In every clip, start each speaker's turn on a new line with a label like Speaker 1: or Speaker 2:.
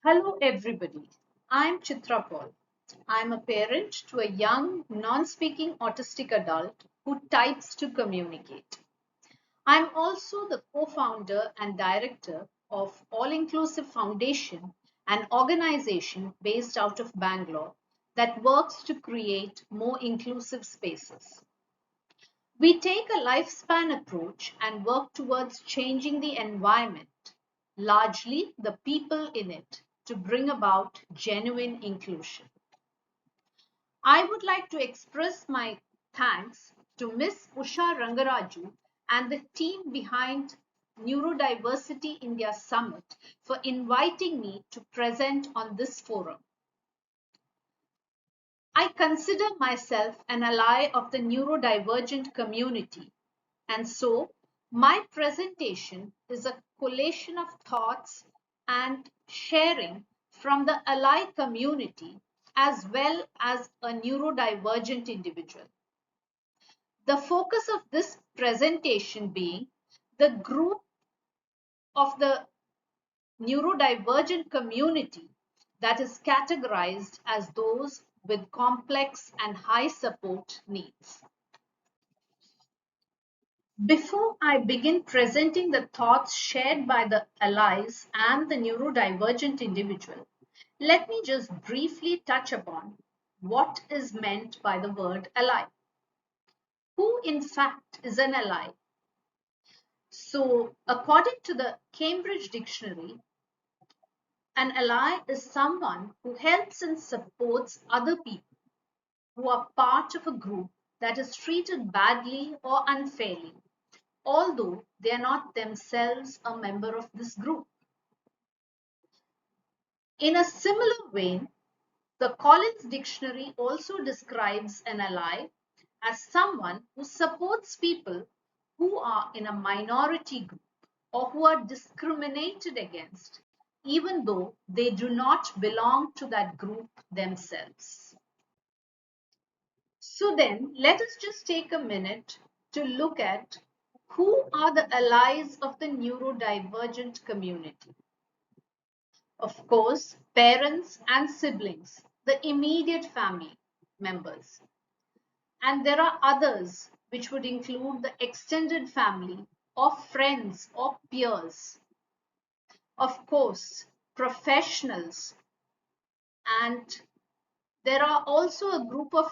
Speaker 1: Hello, everybody. I'm Chitra Paul. I'm a parent to a young, non-speaking autistic adult who types to communicate. I'm also the co-founder and director of All Inclusive Foundation, an organization based out of Bangalore that works to create more inclusive spaces. We take a lifespan approach and work towards changing the environment, largely the people in it, to bring about genuine inclusion. I would like to express my thanks to Ms. Usha Rangaraju and the team behind Neurodiversity India Summit for inviting me to present on this forum. I consider myself an ally of the neurodivergent community, and so my presentation is a collation of thoughts and sharing from the ally community as well as a neurodivergent individual. The focus of this presentation being the group of the neurodivergent community that is categorized as those with complex and high support needs. Before I begin presenting the thoughts shared by the allies and the neurodivergent individual, let me just briefly touch upon what is meant by the word ally. Who, in fact, is an ally? So, according to the Cambridge Dictionary, an ally is someone who helps and supports other people who are part of a group that is treated badly or unfairly, although they are not themselves a member of this group. In a similar vein, the Collins Dictionary also describes an ally as someone who supports people who are in a minority group or who are discriminated against, even though they do not belong to that group themselves. So then, let us just take a minute to look at who are the allies of the neurodivergent community. Of course, parents and siblings, the immediate family members. And there are others which would include the extended family or friends or peers. Of course, professionals. And there are also a group of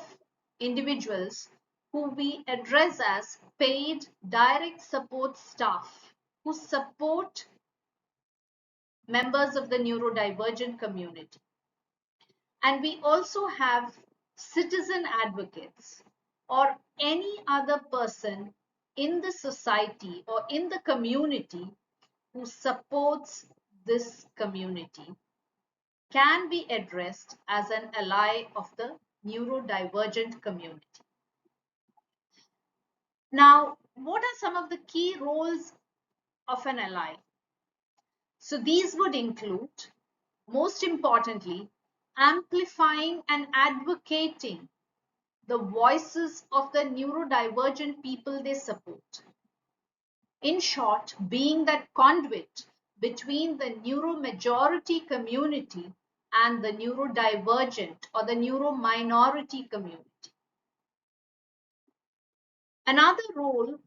Speaker 1: individuals who we address as paid direct support staff who support members of the neurodivergent community. And we also have citizen advocates or any other person in the society or in the community who supports this community can be addressed as an ally of the neurodivergent community. Now, what are some of the key roles of an ally? So these would include, most importantly, amplifying and advocating the voices of the neurodivergent people they support. In short, being that conduit between the neuromajority community and the neurodivergent or the neurominority community. Another role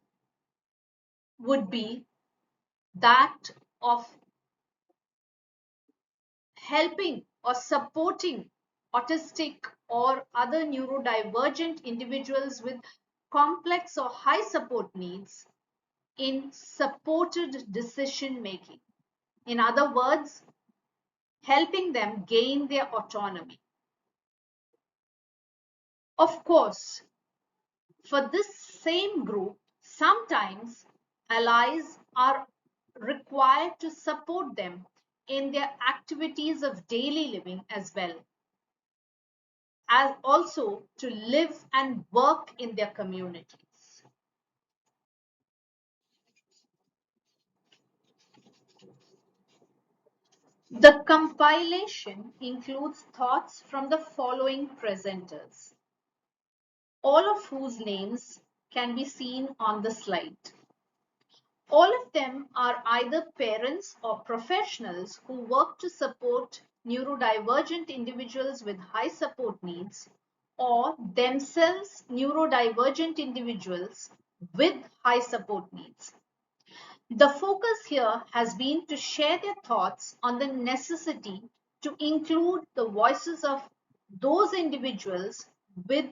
Speaker 1: would be that of helping or supporting autistic or other neurodivergent individuals with complex or high support needs in supported decision making. In other words, helping them gain their autonomy. Of course, for this same group, sometimes allies are required to support them in their activities of daily living as well, as also to live and work in their communities. The compilation includes thoughts from the following presenters, all of whose names can be seen on the slide. All of them are either parents or professionals who work to support neurodivergent individuals with high support needs, or themselves neurodivergent individuals with high support needs. The focus here has been to share their thoughts on the necessity to include the voices of those individuals with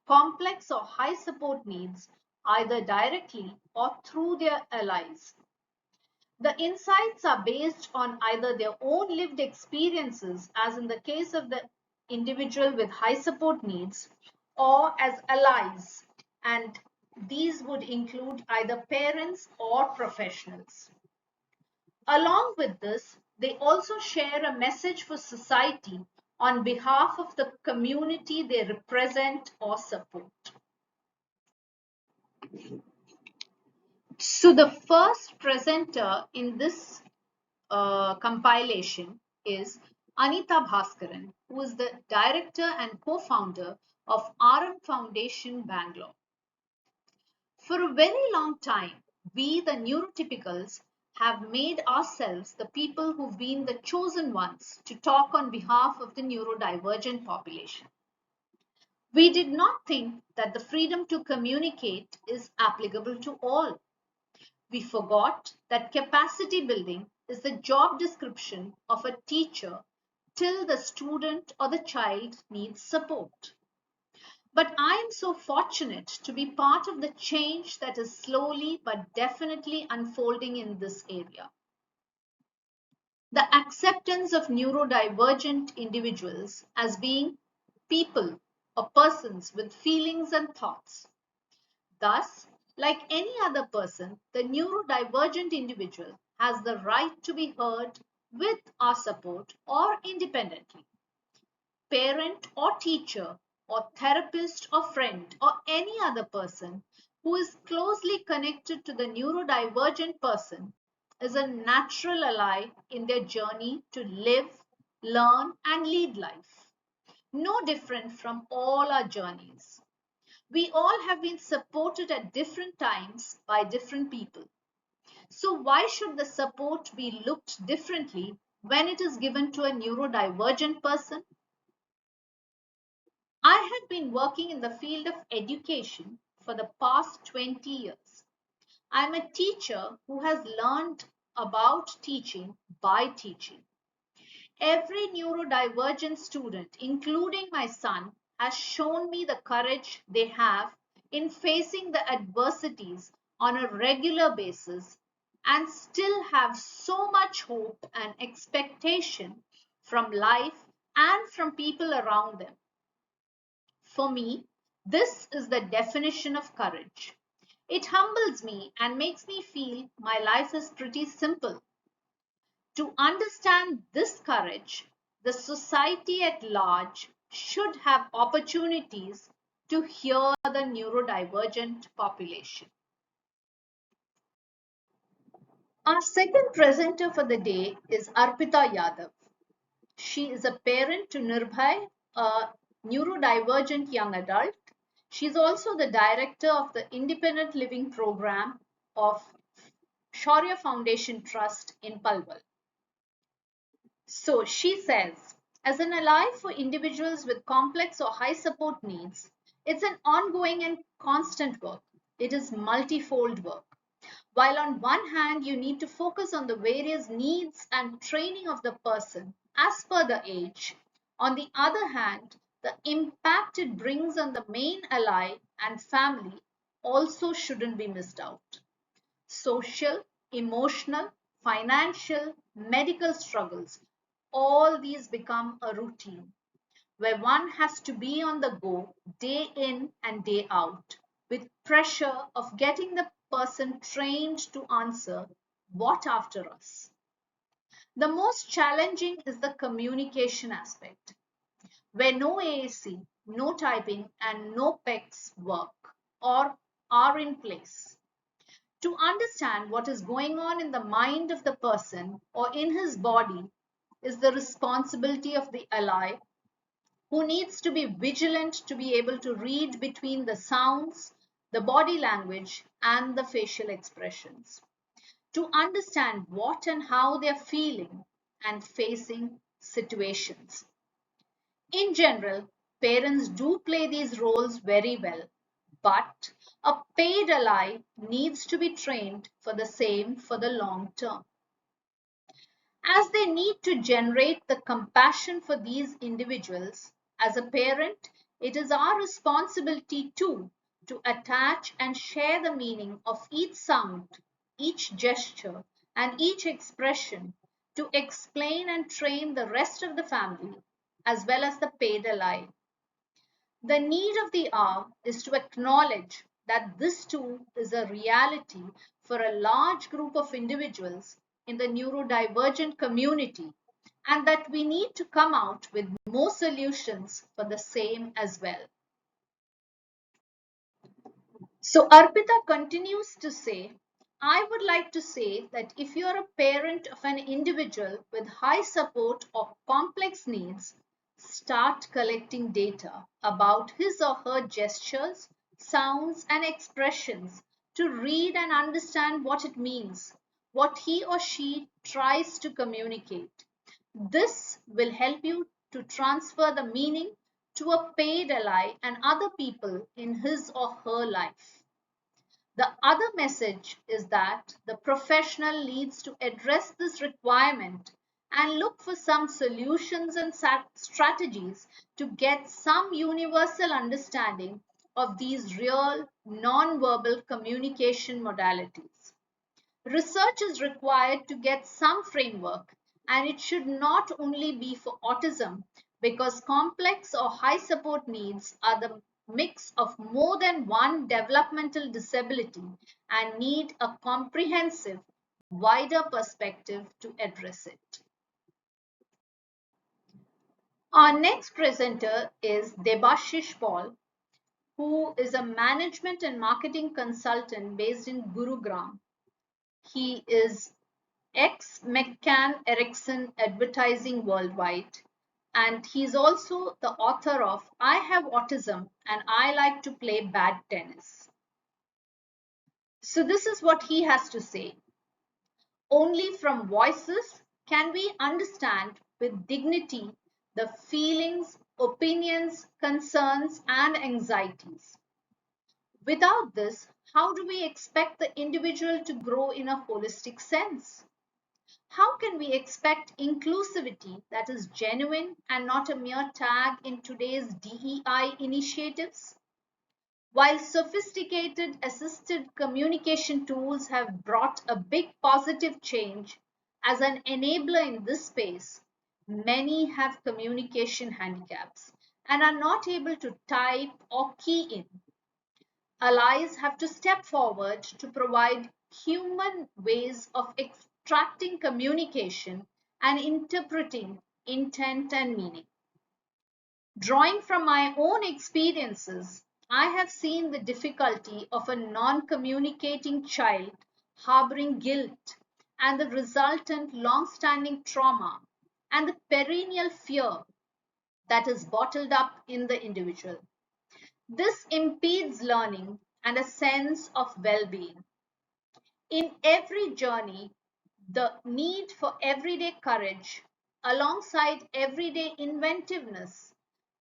Speaker 1: complex or high support needs, either directly or through their allies. The insights are based on either their own lived experiences, as in the case of the individual with high support needs, or as allies, and these would include either parents or professionals. Along with this, they also share a message for society on behalf of the community they represent or support. So the first presenter in this compilation is Anita Bhaskaran, who is the director and co-founder of RM Foundation Bangalore. For a very long time, we, the neurotypicals, have made ourselves the people who've been the chosen ones to talk on behalf of the neurodivergent population. We did not think that the freedom to communicate is applicable to all. We forgot that capacity building is the job description of a teacher till the student or the child needs support. But I am so fortunate to be part of the change that is slowly but definitely unfolding in this area. The acceptance of neurodivergent individuals as being people or persons with feelings and thoughts. Thus, like any other person, the neurodivergent individual has the right to be heard with our support or independently. Parent or teacher or therapist or friend or any other person who is closely connected to the neurodivergent person is a natural ally in their journey to live, learn, and lead life. No different from all our journeys. We all have been supported at different times by different people. So why should the support be looked differently when it is given to a neurodivergent person? I had been working in the field of education for the past 20 years. I'm a teacher who has learned about teaching by teaching. Every neurodivergent student, including my son, has shown me the courage they have in facing the adversities on a regular basis and still have so much hope and expectation from life and from people around them. For me, this is the definition of courage. It humbles me and makes me feel my life is pretty simple. To understand this courage, the society at large should have opportunities to hear the neurodivergent population. Our second presenter for the day is Arpita Yadav. She is a parent to Nirbhay, a neurodivergent young adult. She is also the director of the Independent Living Program of Shaurya Foundation Trust in Palwal. So she says, as an ally for individuals with complex or high support needs, it's an ongoing and constant work. It is multifold work. While on one hand, you need to focus on the various needs and training of the person as per the age, on the other hand, the impact it brings on the main ally and family also shouldn't be missed out. Social, emotional, financial, medical struggles, all these become a routine where one has to be on the go day in and day out with pressure of getting the person trained to answer what after us. The most challenging is the communication aspect, where no AAC, no typing, and no PECs work or are in place. To understand what is going on in the mind of the person or in his body is the responsibility of the ally who needs to be vigilant to be able to read between the sounds, the body language, and the facial expressions, to understand what and how they are feeling and facing situations. In general, parents do play these roles very well, but a paid ally needs to be trained for the same for the long term. As they need to generate the compassion for these individuals, as a parent, it is our responsibility too to attach and share the meaning of each sound, each gesture, and each expression to explain and train the rest of the family as well as the paid ally. The need of the hour is to acknowledge that this too is a reality for a large group of individuals in the neurodivergent community, and that we need to come out with more solutions for the same as well. So Arpita continues to say, I would like to say that if you are a parent of an individual with high support or complex needs, start collecting data about his or her gestures, sounds, and expressions to read and understand what it means, what he or she tries to communicate. This will help you to transfer the meaning to a paid ally and other people in his or her life. The other message is that the professional needs to address this requirement and look for some solutions and strategies to get some universal understanding of these real non-verbal communication modalities. Research is required to get some framework, and it should not only be for autism, because complex or high support needs are the mix of more than one developmental disability and need a comprehensive, wider perspective to address it. Our next presenter is Debashish Paul, who is a management and marketing consultant based in Gurugram. He is ex McCann Erickson Advertising Worldwide, and he's also the author of I Have Autism and I Like to Play Bad Tennis. So, this is what he has to say. Only from voices can we understand with dignity the feelings, opinions, concerns, and anxieties. Without this, how do we expect the individual to grow in a holistic sense? How can we expect inclusivity that is genuine and not a mere tag in today's DEI initiatives? While sophisticated assisted communication tools have brought a big positive change as an enabler in this space, many have communication handicaps and are not able to type or key in. Allies have to step forward to provide human ways of extracting communication and interpreting intent and meaning. Drawing from my own experiences, I have seen the difficulty of a non-communicating child harboring guilt and the resultant long-standing trauma and the perennial fear that is bottled up in the individual. This impedes learning and a sense of well-being. In every journey, the need for everyday courage alongside everyday inventiveness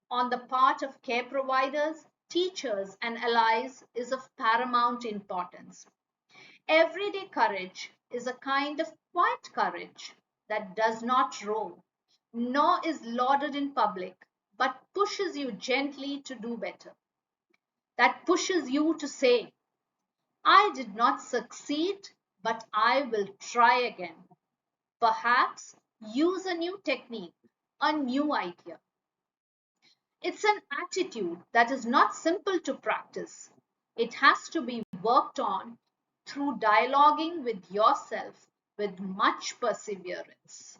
Speaker 1: on the part of care providers, teachers, and allies is of paramount importance. Everyday courage is a kind of quiet courage that does not roar, nor is lauded in public, but pushes you gently to do better. That pushes you to say, I did not succeed, but I will try again. Perhaps use a new technique, a new idea. It's an attitude that is not simple to practice. It has to be worked on through dialoguing with yourself with much perseverance.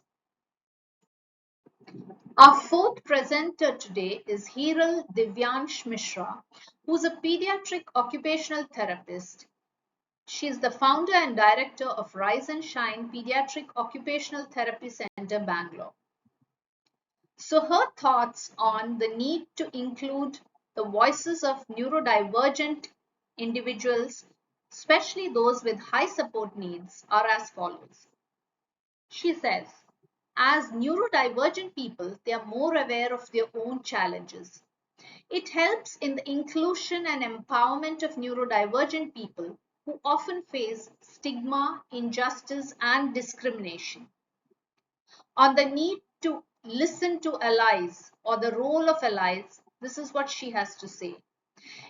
Speaker 1: Our fourth presenter today is Hiral Divyansh Mishra, who's a pediatric occupational therapist. She is the founder and director of Rise and Shine Pediatric Occupational Therapy Center, Bangalore. So her thoughts on the need to include the voices of neurodivergent individuals, especially those with high support needs, are as follows. She says, As neurodivergent people, they are more aware of their own challenges. It helps in the inclusion and empowerment of neurodivergent people who often face stigma, injustice, and discrimination. On the need to listen to allies or the role of allies, this is what she has to say.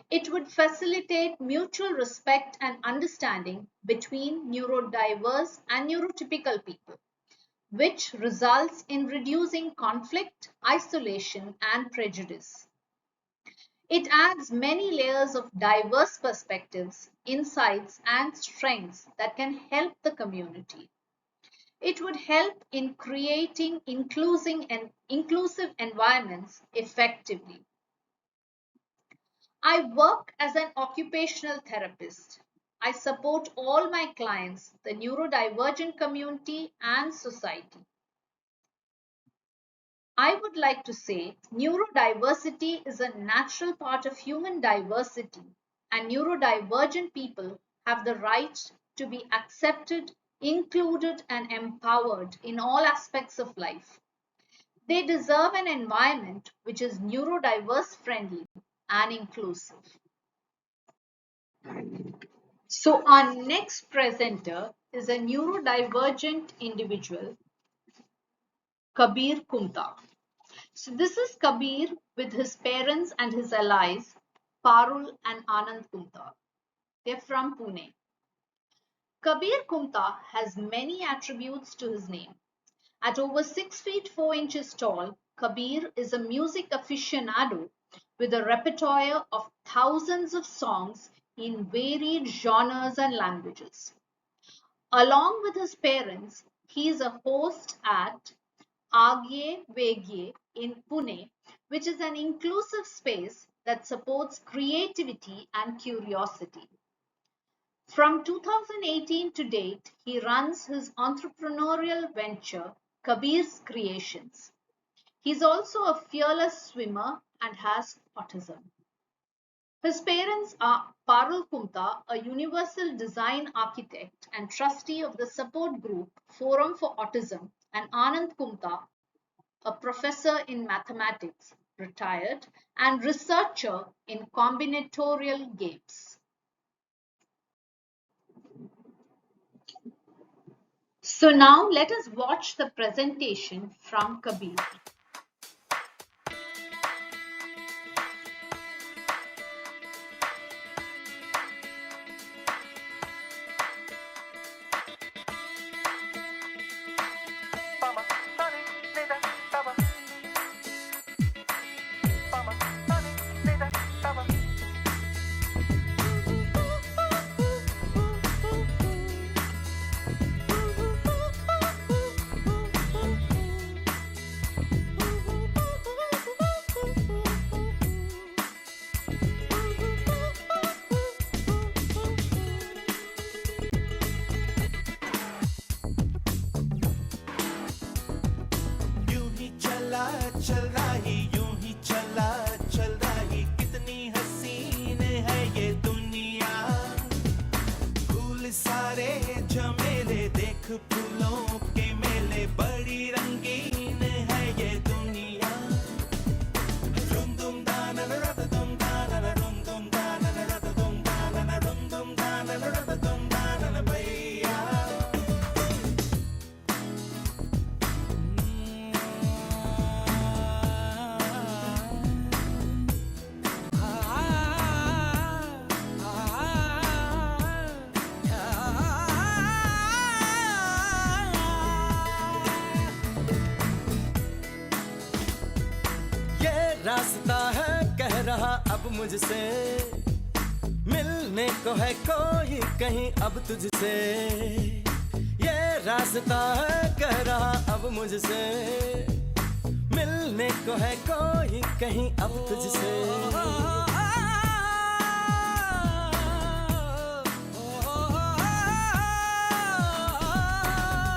Speaker 1: It would facilitate mutual respect and understanding between neurodiverse and neurotypical people, which results in reducing conflict, isolation, and prejudice. It adds many layers of diverse perspectives, insights, and strengths that can help the community. It would help in creating inclusive environments effectively. I work as an occupational therapist. I support all my clients, the neurodivergent community, and society. I would like to say neurodiversity is a natural part of human diversity, and neurodivergent people have the right to be accepted, included, and empowered in all aspects of life. They deserve an environment which is neurodiverse friendly and inclusive. So our next presenter is a neurodivergent individual, Kabir Kumta. So this is Kabir with his parents and his allies, Parul and Anand Kumta. They're from Pune. Kabir Kumta has many attributes to his name. At over 6 feet 4 inches tall, Kabir is a music aficionado with a repertoire of thousands of songs in varied genres and languages. Along with his parents, he is a host at Agye Vegye in Pune, which is an inclusive space that supports creativity and curiosity. From 2018 to date, he runs his entrepreneurial venture, Kabir's Creations. He's also a fearless swimmer and has autism. His parents are Parul Kumta, a universal design architect and trustee of the support group Forum for Autism, and Anand Kumta, a professor in mathematics, retired, and researcher in combinatorial games. So now let us watch the presentation from Kabir.
Speaker 2: चल रही यूं ही चला चल रही कितनी हसीन है ये दुनिया फूल सारे झमेले देख फूलों के मेले बड़ी रंगीन है ये दुनिया रुम दुम दाना रद दुम दाना रुम दुम दाना रद दुम दाना रुम दुम दाना रद दुम दाना भैया रास्ता है कह रहा अब मुझसे मिलने को है कोई कहीं अब तुझसे ये रास्ता है कह रहा अब मुझसे मिलने को है कोई कहीं अब तुझसे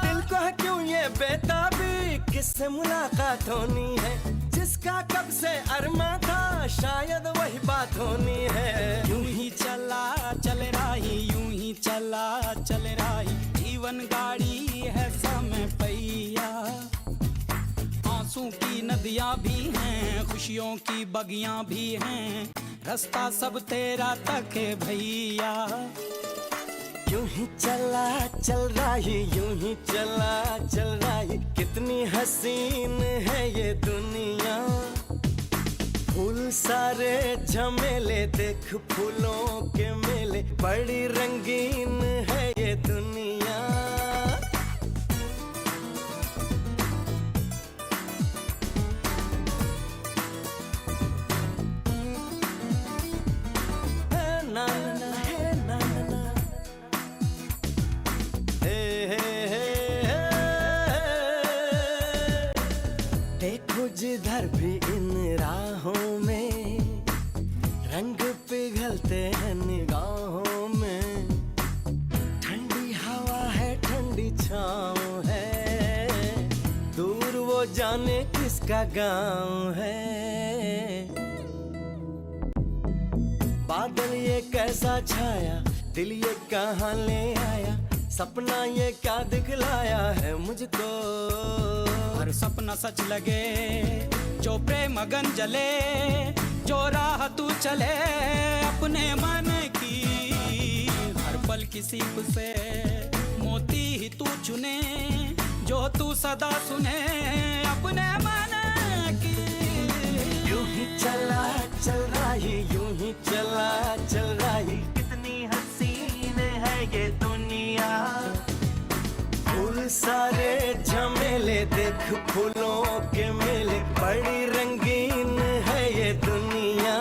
Speaker 2: दिल को है क्यों ये बेताबी किससे मुलाकात होनी है जिसका कब से अरमा था शायद वही बात होनी है यूं ही चला चल रही यूं ही चला चल रही जीवन गाड़ी है समय पहिया
Speaker 3: नदियां भी हैं, खुशियों की बगियां भी हैं, रास्ता सब तेरा तक है भैया।
Speaker 2: यूं ही चला चल रही, यूं ही चला चल रही, कितनी हसीन है ये दुनिया। फूल सारे झमेले, देख फूलों के मेले, बड़ी रंगीन है ये दुनिया। ना ना है ना ना, हे हे हे, देखो जिधर भी इन राहों में रंग पिघलते हैं निगाहों में। ठंडी हवा है, ठंडी छाँव है, दूर वो जाने किसका गाँव है। बादल ये कैसा छाया, दिल ये कहाँ ले आया, सपना ये क्या दिखलाया है मुझको।
Speaker 3: हर सपना सच लगे, जो प्रेम मगन जले, जो राह तू चले अपने मन की। हर पल की सीप से मोती ही तू चुने, जो तू सदा सुने अपने मन की।
Speaker 2: यूं ही चला चल रही, यूं ही चला चल रही, कितनी हसीन है ये दुनिया। फूल सारे झमेले, देख फूलों के मेले, बड़ी रंगीन है ये दुनिया।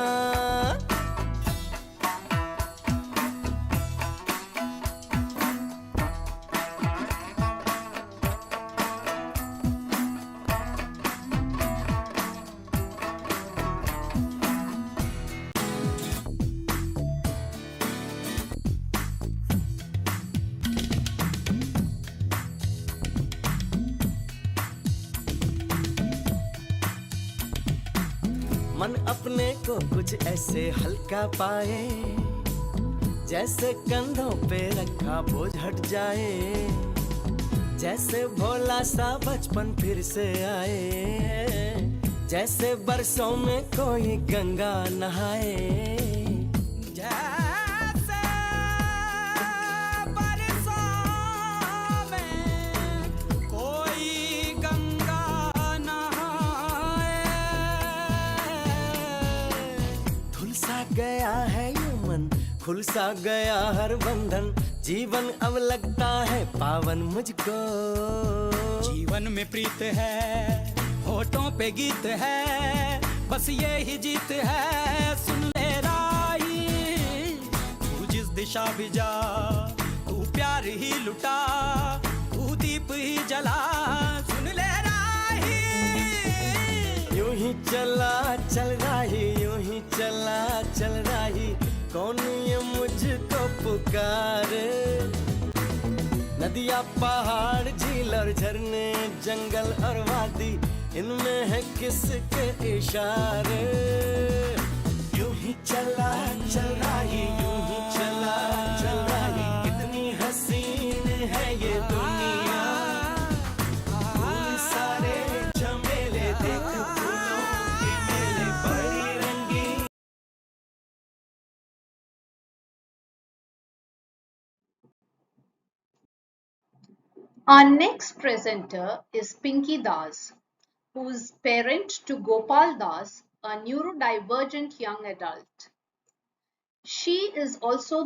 Speaker 2: मन अपने को कुछ ऐसे हल्का पाए, जैसे कंधों पे रखा बोझ हट जाए, जैसे भोला सा बचपन फिर से आए, जैसे बरसों में कोई गंगा नहाए।
Speaker 3: जैसे बरसों में कोई गंगा नहाए।
Speaker 2: धुल सा गया है ये मन, खुल सा गया हर बंधन, जीवन अब लगता है पावन मुझको।
Speaker 3: जीवन में प्रीत है, होठों पे गीत है, बस ये ही जीत है। सुन ले राही, तू जिस दिशा भी जा, तू प्यार ही लुटा, तू दीप ही जला। सुन ले राही,
Speaker 2: यूं ही चला चल रही, यूं ही चला चल रही, कौन ये मुझको पुकारे। नदियाँ पहाड़ झील और झरने, जंगल और वादी, इनमें है किसके इशारे। यूं ही चला चल रही, यूं ही चला चल रही, कितनी हसीन है ये दुनिया। फूल सारे झमेले, देख फूलों के मेले, बड़ी रंगीन।
Speaker 1: Our next presenter is Pinky Das, who's parent to Gopal Das, a neurodivergent young adult. She is also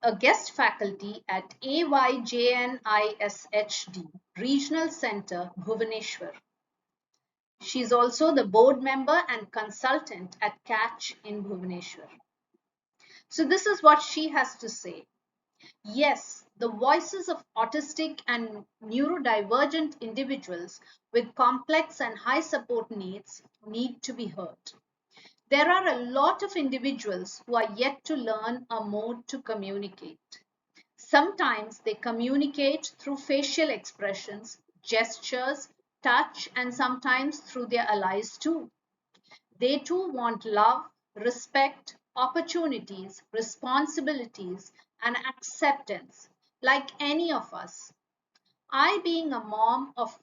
Speaker 1: a guest faculty at AYJNISHD Regional Center, Bhubaneswar. She is also the board member and consultant at Catch in Bhubaneswar. So this is what she has to say. Yes, the voices of autistic and neurodivergent individuals with complex and high support needs need to be heard. There are a lot of individuals who are yet to learn a mode to communicate. Sometimes they communicate through facial expressions, gestures, touch, and sometimes through their allies too. They too want love, respect, opportunities, responsibilities, and acceptance, like any of us. I, being a mom of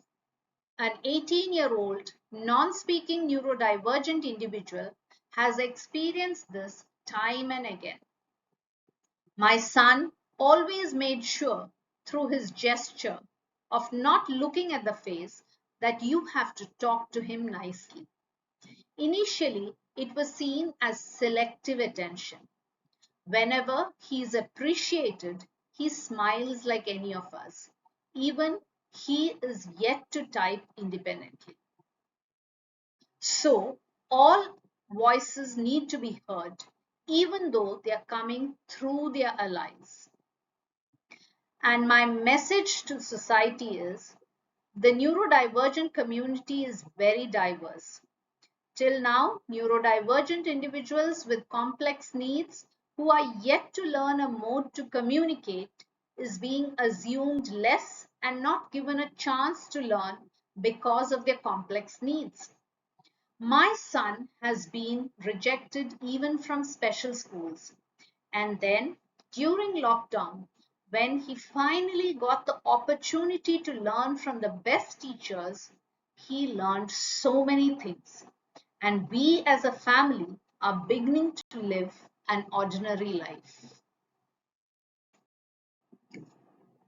Speaker 1: An 18-year-old non-speaking neurodivergent individual has experienced this time and again. My son always made sure through his gesture of not looking at the face that you have to talk to him nicely. Initially, it was seen as selective attention. Whenever he is appreciated, he smiles like any of us. Even he is yet to type independently. So, all voices need to be heard, even though they are coming through their allies. And my message to society is the neurodivergent community is very diverse. Till now, neurodivergent individuals with complex needs who are yet to learn a mode to communicate is being assumed less and not given a chance to learn because of their complex needs. My son has been rejected even from special schools. And then during lockdown, when he finally got the opportunity to learn from the best teachers, he learned so many things. And we as a family are beginning to live an ordinary life.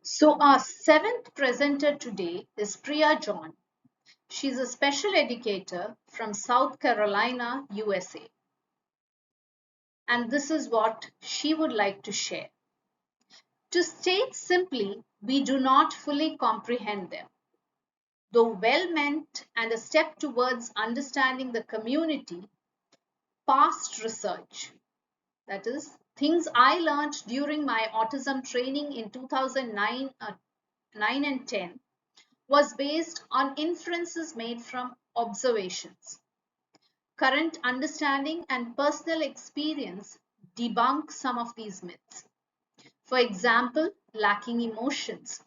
Speaker 1: So our seventh presenter today is Priya John. She's a special educator from South Carolina, USA. And this is what she would like to share. To state simply, we do not fully comprehend them. Though well meant and a step towards understanding the community, past research, that is, things I learned during my autism training in 2009 9 and 10, was based on inferences made from observations. Current understanding and personal experience debunk some of these myths. For example, lacking emotions.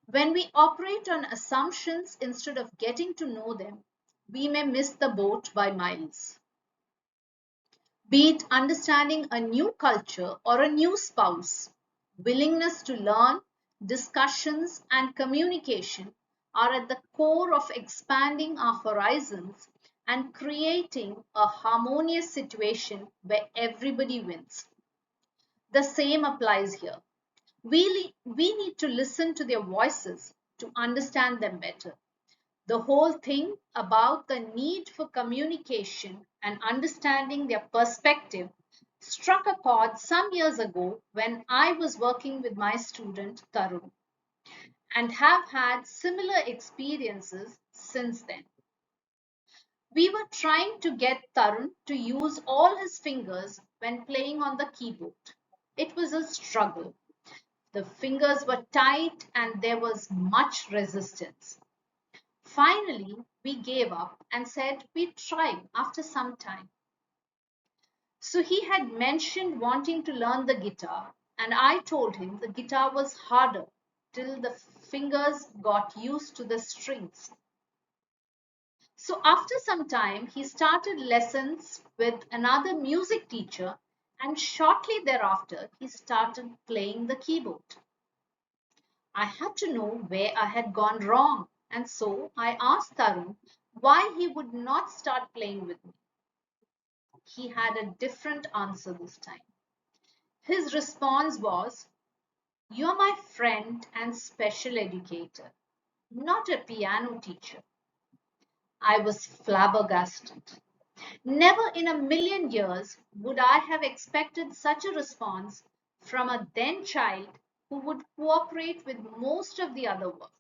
Speaker 1: When we operate on assumptions instead of getting to know them, we may miss the boat by miles. Be it understanding a new culture or a new spouse, willingness to learn, discussions, and communication are at the core of expanding our horizons and creating a harmonious situation where everybody wins. The same applies here. We need to listen to their voices to understand them better. The whole thing about the need for communication and understanding their perspective struck a chord some years ago when I was working with my student Tarun, and have had similar experiences since then. We were trying to get Tarun to use all his fingers when playing on the keyboard. It was a struggle. The fingers were tight and there was much resistance. Finally, we gave up and said we'd try after some time. So he had mentioned wanting to learn the guitar, and I told him the guitar was harder till the fingers got used to the strings. So after some time, he started lessons with another music teacher, and shortly thereafter, he started playing the keyboard. I had to know where I had gone wrong, and so I asked Tarun why he would not start playing with me. He had a different answer this time. His response was, "You're my friend and special educator, not a piano teacher." I was flabbergasted. Never in a million years would I have expected such a response from a then child who would cooperate with most of the other work.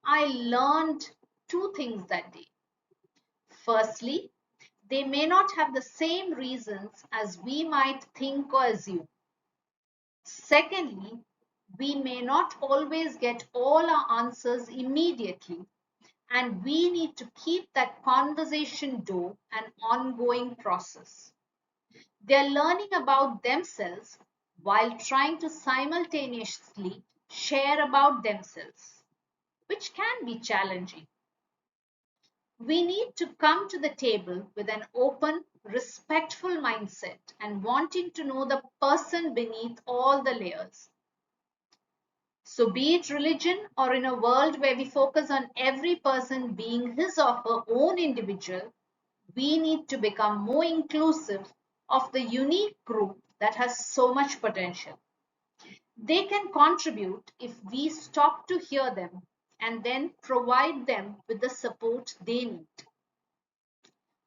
Speaker 1: I learned two things that day. Firstly, they may not have the same reasons as we might think or assume. Secondly, we may not always get all our answers immediately, and we need to keep that conversation door an ongoing process. They're learning about themselves while trying to simultaneously share about themselves, which can be challenging. We need to come to the table with an open, respectful mindset and wanting to know the person beneath all the layers. So be it religion or in a world where we focus on every person being his or her own individual, we need to become more inclusive of the unique group that has so much potential. They can contribute if we stop to hear them and then provide them with the support they need.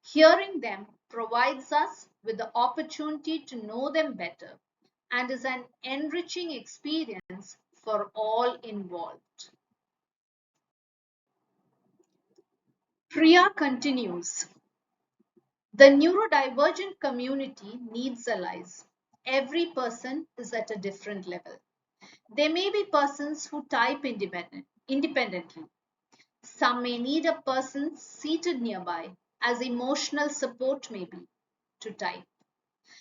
Speaker 1: Hearing them provides us with the opportunity to know them better and is an enriching experience for all involved. Priya continues. The neurodivergent community needs allies. Every person is at a different level. There may be persons who type independently. Some may need a person seated nearby, as emotional support may be, to type.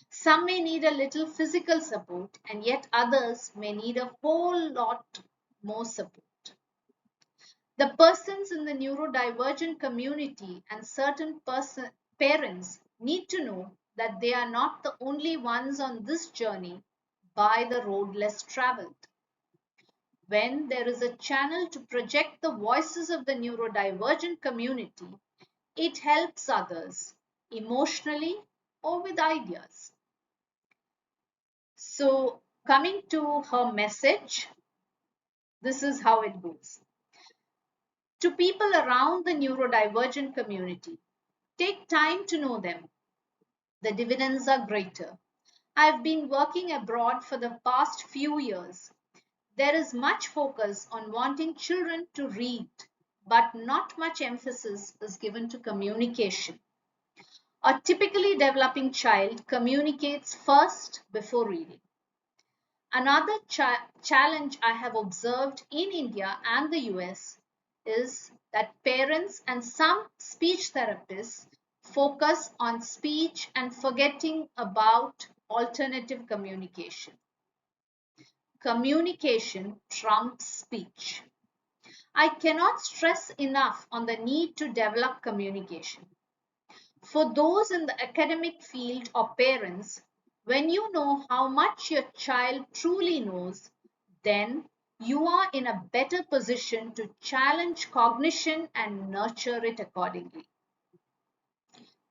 Speaker 1: Some may need a little physical support, and yet others may need a whole lot more support. The persons in the neurodivergent community and certain parents need to know that they are not the only ones on this journey by the road less traveled. When there is a channel to project the voices of the neurodivergent community, it helps others emotionally or with ideas. So, coming to her message, this is how it goes. To people around the neurodivergent community, take time to know them. The dividends are greater. I've been working abroad for the past few years. There is much focus on wanting children to read, but not much emphasis is given to communication. A typically developing child communicates first before reading. Another challenge I have observed in India and the US is that parents and some speech therapists focus on speech and forgetting about alternative communication. Communication trumps speech. I cannot stress enough on the need to develop communication. For those in the academic field or parents, when you know how much your child truly knows, then you are in a better position to challenge cognition and nurture it accordingly.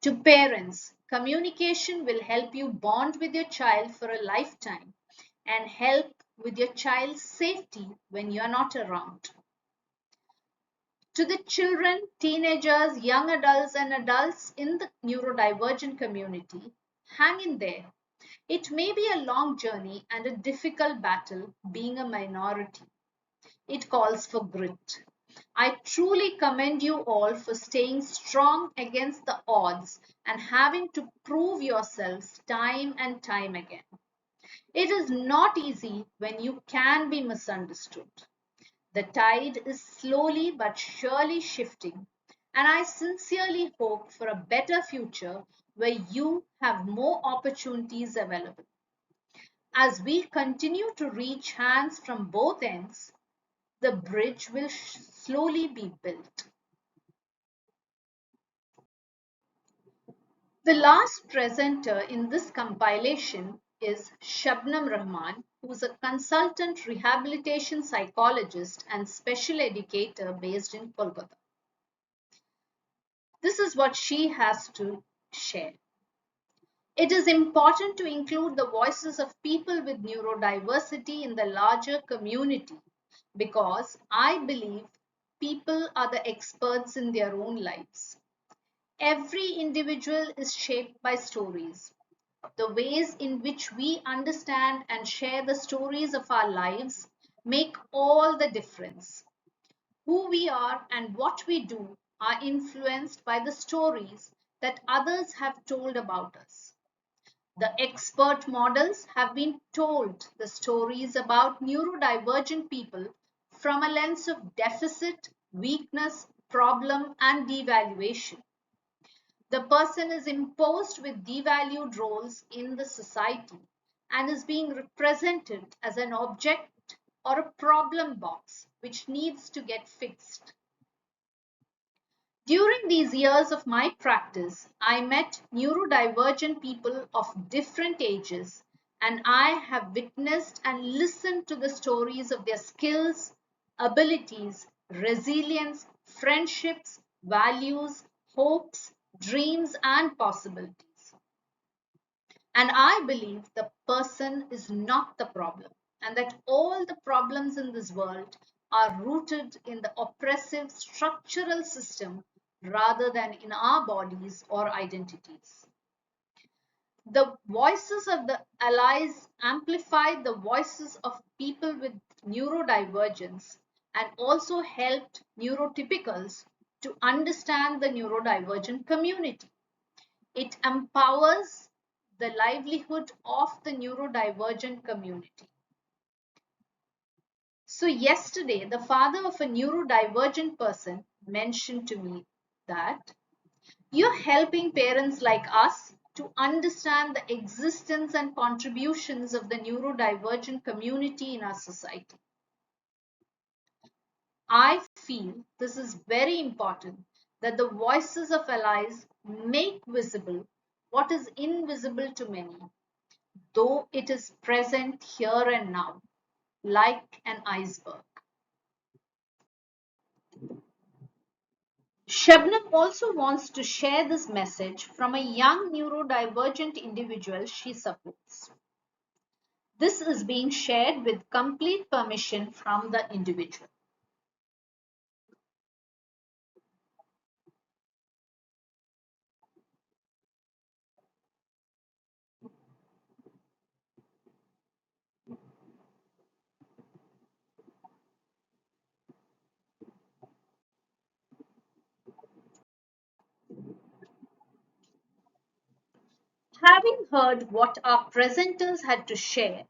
Speaker 1: To parents, communication will help you bond with your child for a lifetime and help with your child's safety when you're not around. To the children, teenagers, young adults, and adults in the neurodivergent community, hang in there. It may be a long journey and a difficult battle being a minority. It calls for grit. I truly commend you all for staying strong against the odds and having to prove yourselves time and time again. It is not easy when you can be misunderstood. The tide is slowly but surely shifting, and I sincerely hope for a better future where you have more opportunities available. As we continue to reach hands from both ends, the bridge will slowly be built. The last presenter in this compilation is Shabnam Rahman, who is a consultant rehabilitation psychologist and special educator based in Kolkata. This is what she has to share. It is important to include the voices of people with neurodiversity in the larger community because I believe people are the experts in their own lives. Every individual is shaped by stories. The ways in which we understand and share the stories of our lives make all the difference. Who we are and what we do are influenced by the stories that others have told about us. The expert models have been told the stories about neurodivergent people from a lens of deficit, weakness, problem, and devaluation. The person is imposed with devalued roles in the society and is being represented as an object or a problem box which needs to get fixed. During these years of my practice, I met neurodivergent people of different ages and I have witnessed and listened to the stories of their skills, abilities, resilience, friendships, values, hopes, dreams, and possibilities. And I believe the person is not the problem, and that all the problems in this world are rooted in the oppressive structural system rather than in our bodies or identities. The voices of the allies amplified the voices of people with neurodivergence and also helped neurotypicals to understand the neurodivergent community. It empowers the livelihood of the neurodivergent community. So yesterday, the father of a neurodivergent person mentioned to me that you're helping parents like us to understand the existence and contributions of the neurodivergent community in our society. I feel this is very important that the voices of allies make visible what is invisible to many, though it is present here and now, like an iceberg. Shabnam also wants to share this message from a young neurodivergent individual she supports. This is being shared with complete permission from the individual. Having heard what our presenters had to share,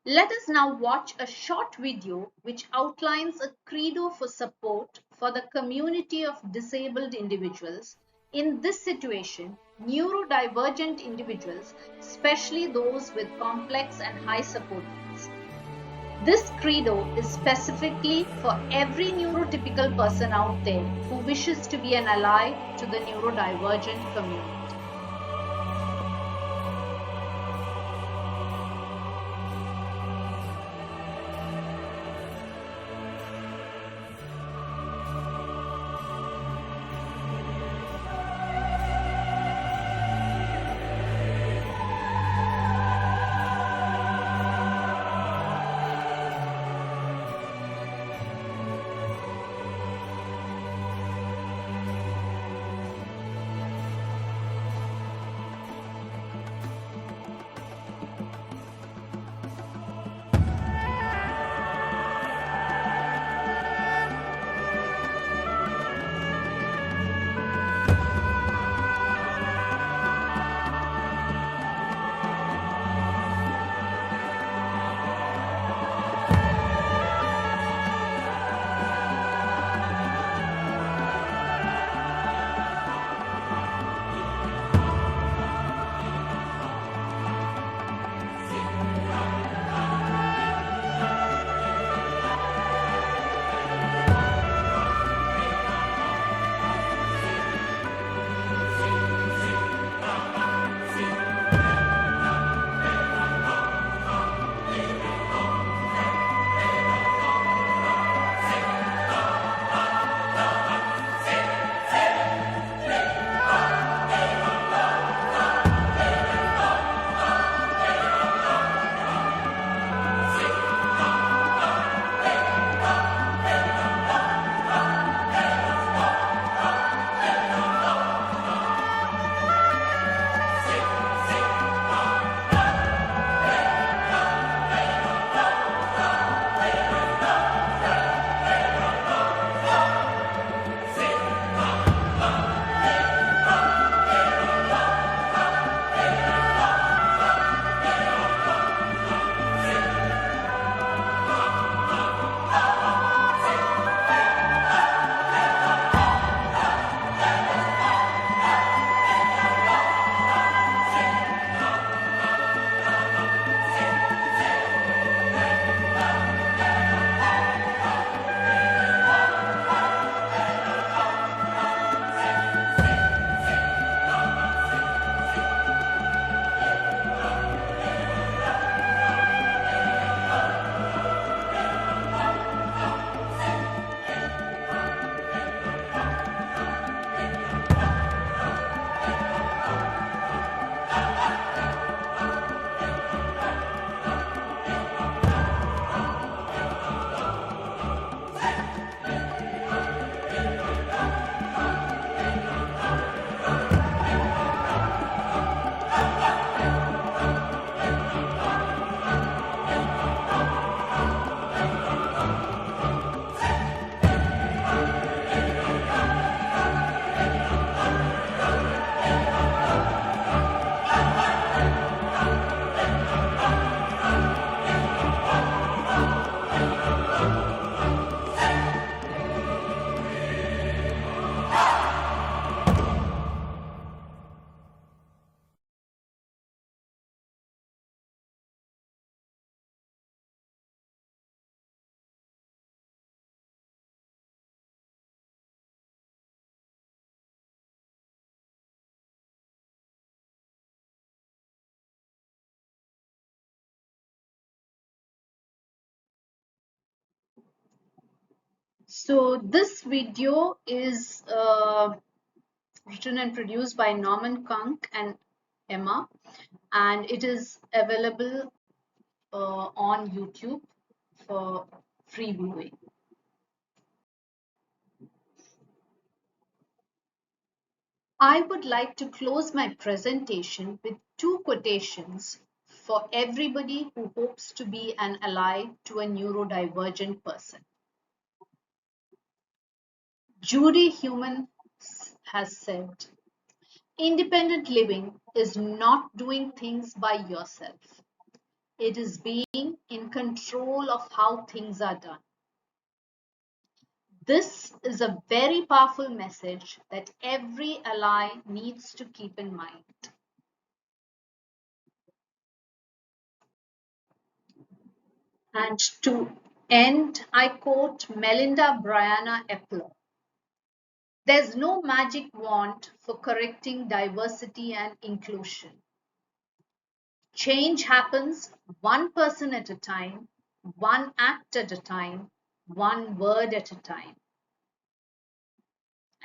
Speaker 1: let us now watch a short video which outlines a credo for support for the community of disabled individuals. In this situation, neurodivergent individuals, especially those with complex and high support needs. This credo is specifically for every neurotypical person out there who wishes to be an ally to the neurodivergent community. So this video is written and produced by Norman Kunk and Emma, and it is available on YouTube for free viewing. I would like to close my presentation with two quotations for everybody who hopes to be an ally to a neurodivergent person. Judy Heumann has said, independent living is not doing things by yourself. It is being in control of how things are done. This is a very powerful message that every ally needs to keep in mind. And to end, I quote Melinda Brianna Epler. There's no magic wand for correcting diversity and inclusion. Change happens one person at a time, one act at a time, one word at a time.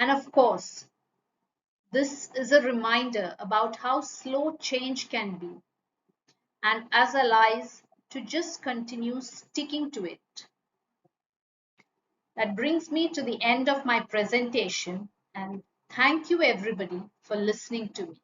Speaker 1: And of course, this is a reminder about how slow change can be, and as allies, to just continue sticking to it. That brings me to the end of my presentation, and thank you everybody for listening to me.